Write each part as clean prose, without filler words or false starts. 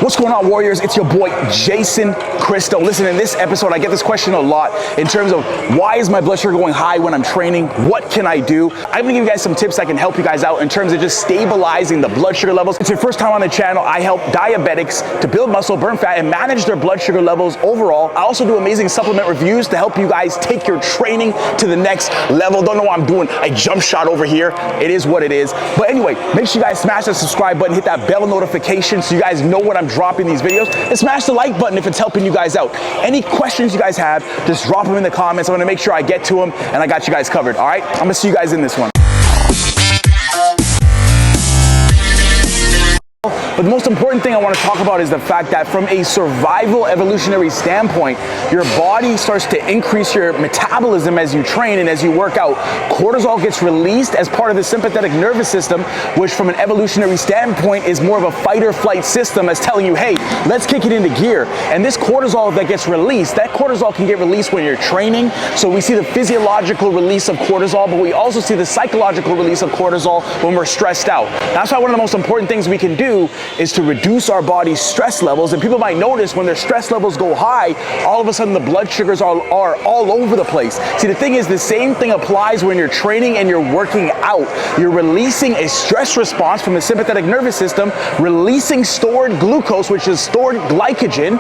What's going on, Warriors? It's your boy, Jason Cristo. Listen, in this episode, I get this question a lot in terms of why is my blood sugar going high when I'm training? What can I do? I'm gonna give you guys some tips that can help you guys out in terms of just stabilizing the blood sugar levels. If it's your first time on the channel, I help diabetics to build muscle, burn fat, and manage their blood sugar levels overall. I also do amazing supplement reviews to help you guys take your training to the next level. Don't know what I'm doing. I jump shot over here. It is what it is. But anyway, make sure you guys smash that subscribe button, hit that bell notification so you guys know when I'm dropping these videos, and smash the like button if it's helping you guys out. Any questions you guys have, just drop them in the comments. I'm gonna make sure I get to them, and I got you guys covered, all right? I'm gonna see you guys in this one. But the most important thing I want to talk about is the fact that from a survival evolutionary standpoint, your body starts to increase your metabolism as you train and as you work out. Cortisol gets released as part of the sympathetic nervous system, which from an evolutionary standpoint is more of a fight or flight system that's telling you, hey, let's kick it into gear. And this cortisol that gets released, that cortisol can get released when you're training. So we see the physiological release of cortisol, but we also see the psychological release of cortisol when we're stressed out. That's why one of the most important things we can do is to reduce our body's stress levels. And people might notice when their stress levels go high, all of a sudden the blood sugars are all over the place. See, the thing is, the same thing applies when you're training and you're working out. You're releasing a stress response from the sympathetic nervous system, releasing stored glucose, which is stored glycogen,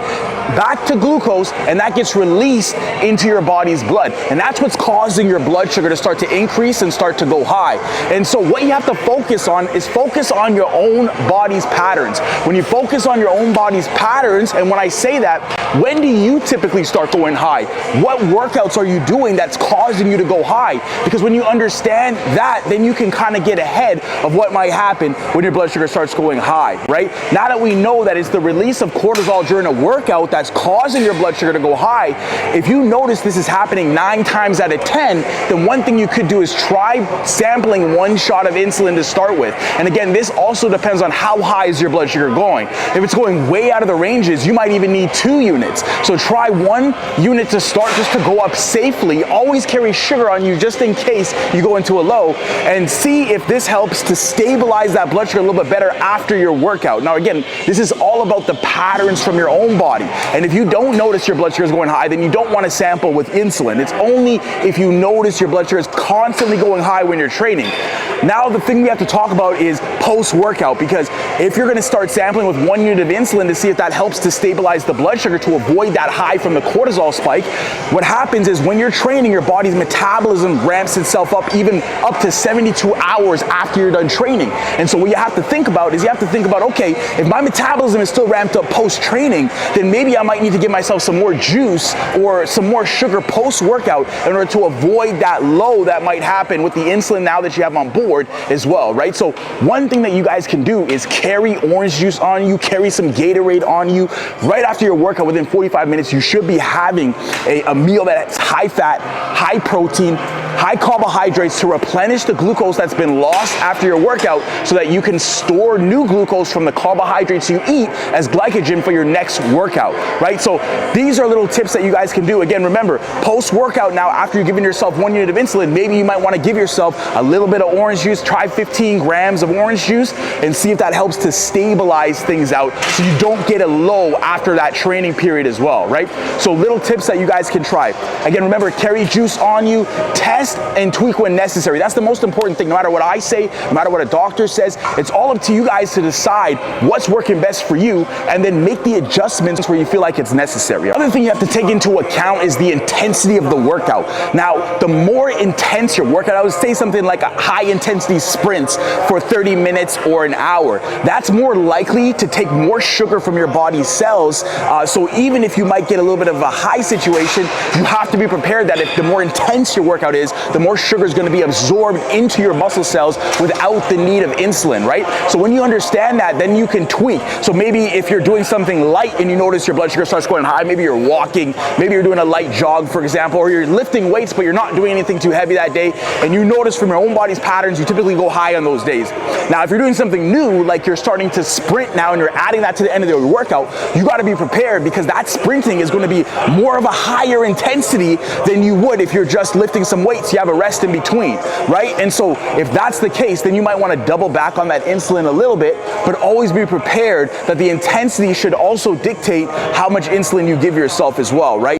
back to glucose, and that gets released into your body's blood. And that's what's causing your blood sugar to start to increase and start to go high. And so what you have to focus on is focus on your own body's patterns. When you focus on your own body's patterns, and when I say that, when do you typically start going high? What workouts are you doing that's causing you to go high? Because when you understand that, then you can kind of get ahead of what might happen when your blood sugar starts going high, right? Now that we know that it's the release of cortisol during a workout that's causing your blood sugar to go high, if you notice this is happening 9 times out of 10, then one thing you could do is try sampling 1 shot of insulin to start with. And again, this also depends on how high is your blood sugar going. If it's going way out of the ranges, you might even need 2 units. So try 1 unit to start just to go up safely. Always carry sugar on you just in case you go into a low, and see if this helps to stabilize that blood sugar a little bit better after your workout. Now again, this is all about the patterns from your own body. And if you don't notice your blood sugar is going high, then you don't want to sample with insulin. It's only if you notice your blood sugar is constantly going high when you're training. Now the thing we have to talk about is post-workout, because if you're going to start sampling with 1 unit of insulin to see if that helps to stabilize the blood sugar to avoid that high from the cortisol spike, what happens is when you're training, your body's metabolism ramps itself up even up to 72 hours after you're done training. And so what you have to think about is okay, if my metabolism is still ramped up post-training, then maybe I might need to give myself some more juice or some more sugar post-workout in order to avoid that low that might happen with the insulin now that you have on board as well, right? So one thing that you guys can do is carry orange juice on you, carry some Gatorade on you. Right after your workout, within 45 minutes, you should be having a meal that's high fat, high protein, high carbohydrates to replenish the glucose that's been lost after your workout so that you can store new glucose from the carbohydrates you eat as glycogen for your next workout, right? So these are little tips that you guys can do. Again, remember, post-workout now, after you've given yourself 1 unit of insulin, maybe you might want to give yourself a little bit of orange juice. Try 15 grams of orange juice and see if that helps to stabilize things out so you don't get a low after that training period as well, right? So little tips that you guys can try. Again, remember, carry juice on you, test and tweak when necessary. That's the most important thing. No matter what I say, no matter what a doctor says, it's all up to you guys to decide what's working best for you and then make the adjustments where you feel like it's necessary. Another thing you have to take into account is the intensity of the workout. Now, the more intense your workout, I would say something like a high intensity sprints for 30 minutes or an hour. That's more likely to take more sugar from your body's cells. So even if you might get a little bit of a high situation, you have to be prepared that if the more intense your workout is, the more sugar is going to be absorbed into your muscle cells without the need of insulin, right? So when you understand that, then you can tweak. So maybe if you're doing something light and you notice your blood sugar starts going high, maybe you're walking, maybe you're doing a light jog, for example, or you're lifting weights, but you're not doing anything too heavy that day, and you notice from your own body's patterns, you typically go high on those days. Now, if you're doing something new, like you're starting to sprint now and you're adding that to the end of your workout, you got to be prepared because that sprinting is going to be more of a higher intensity than you would if you're just lifting some weights weights, you have a rest in between, right? And so if that's the case, then you might want to double back on that insulin a little bit, but always be prepared that the intensity should also dictate how much insulin you give yourself as well, right?